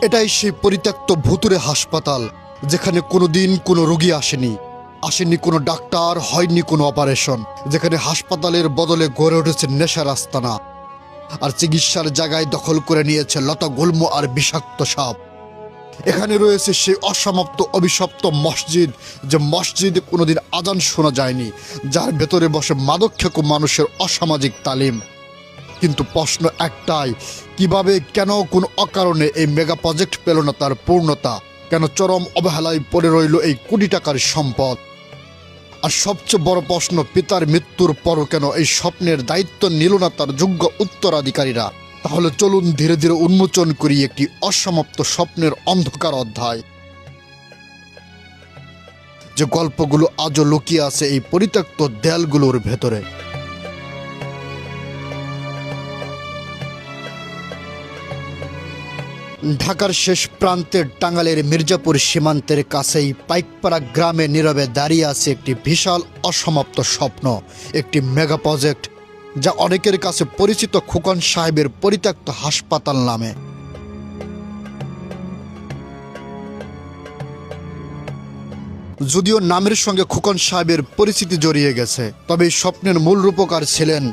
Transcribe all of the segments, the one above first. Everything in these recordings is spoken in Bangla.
এটাই সেই পরিত্যক্ত ভুতুড়ে হাসপাতাল, যেখানে কোনোদিন কোনো রোগী আসেনি কোনো ডাক্তার, হয়নি কোনো অপারেশন, যেখানে হাসপাতালের বদলে গড়ে উঠেছে নেশার আস্তানা, আর চিকিৎসার জায়গায় দখল করে নিয়েছে লতা গুল্ম আর বিষাক্ত সাপ। এখানে রয়েছে সেই অসমাপ্ত অভিশপ্ত মসজিদ, যে মসজিদে কোনোদিন আজান শোনা যায়নি, যার ভেতরে বসে মাদকখেকো মানুষের অসামাজিক তালিম। কিন্তু প্রশ্ন একটাই, কিভাবে, কেন, কোন অকারণে এই মেগা প্রজেক্ট পেল না তার পূর্ণতা? কেন চরম অবহেলায় পড়ে রইল এই কোটি টাকার সম্পদ? আর সবচেয়ে বড় প্রশ্ন, পিতার মৃত্যুর পরও কেন এই স্বপ্নের দায়িত্ব নিল না তার যোগ্য উত্তরাধিকারীরা? তাহলে চলুন ধীরে ধীরে উন্মোচন করি একটি অসমাপ্ত স্বপ্নের অন্ধকার অধ্যায়, যে গল্পগুলো আজও লুকিয়ে আছে এই পরিত্যক্ত দেয়ালগুলোর ভেতরে। ঢাকার শেষ প্রান্তের টাঙ্গাইলের মির্জাপুর সীমান্তের কাছেই পাইকপাড়া গ্রামে নীরবে দাঁড়িয়ে আছে একটি বিশাল অসমাপ্ত স্বপ্ন, একটি মেগা প্রজেক্ট, যা অনেকের কাছে পরিচিত খোকন সাহেবের পরিত্যক্ত হাসপাতাল নামে। যদিও নামের সঙ্গে খোকন সাহেবের পরিচিতি জড়িয়ে গেছে, তবে এই স্বপ্নের মূল রূপকার ছিলেন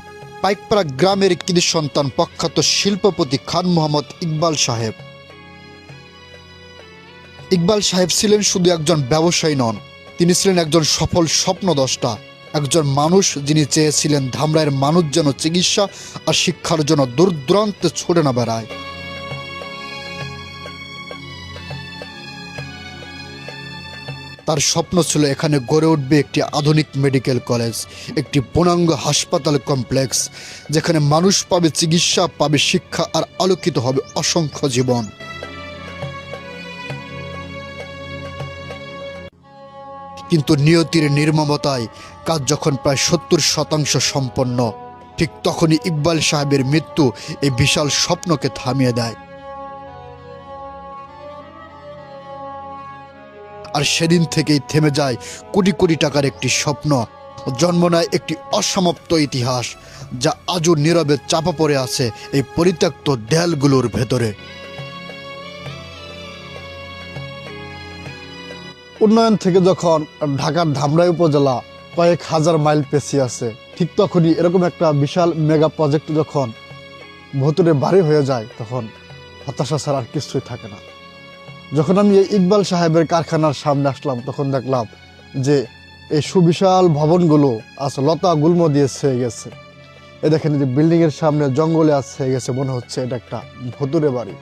পাইকপাড়া গ্রামের কৃতি সন্তান প্রখ্যাত শিল্পপতি খান মোহাম্মদ ইকবাল সাহেব। ইকবাল সাহেব ছিলেন শুধু একজন ব্যবসায়ী নন, তিনি ছিলেন একজন সফল স্বপ্নদ্রষ্টা, একজন মানুষ যিনি চেয়েছিলেন ধামরাইয়ের মানুষ যেন চিকিৎসা আর শিক্ষার জন্য দূর দূরান্তে ছুটে না বেড়ায়। তার স্বপ্ন ছিল এখানে গড়ে উঠবে একটি আধুনিক মেডিকেল কলেজ, একটি পূর্ণাঙ্গ হাসপাতাল কমপ্লেক্স, যেখানে মানুষ পাবে চিকিৎসা, পাবে শিক্ষা, আর আলোকিত হবে অসংখ্য জীবন। কিন্তু নিয়তির নির্মমতায় কাজ যখন প্রায় 70% সম্পন্ন, ঠিক তখনই ইকবাল সাহেবের মৃত্যু এই বিশাল স্বপ্নকে থামিয়ে দেয়। আর সেদিন থেকেই থেমে যায় কোটি কোটি টাকার একটি স্বপ্ন, জন্ম নেয় একটি অসমাপ্ত ইতিহাস, যা আজও নীরবে চাপা পড়ে আছে এই পরিত্যক্ত দেয়ালগুলোর ভেতরে। উন্নয়ন থেকে যখন ঢাকার ধামরাই উপজেলা কয়েক হাজার মাইল পেছিয়ে আছে, ঠিক তখনই এরকম একটা বিশাল মেগা প্রজেক্ট যখন ভুতুড়ে বাড়ি হয়ে যায়, তখন হতাশা ছাড়া আর কিছুই থাকে না। যখন আমি এই ইকবাল সাহেবের কারখানার সামনে আসলাম, তখন দেখলাম যে এই সুবিশাল ভবনগুলো আজ লতা গুল্ম দিয়ে ছেয়ে গেছে। এ দেখেন যে বিল্ডিংয়ের সামনে জঙ্গলে আজ ছেয়ে গেছে, মনে হচ্ছে এটা একটা ভুতুড়ে বাড়ি।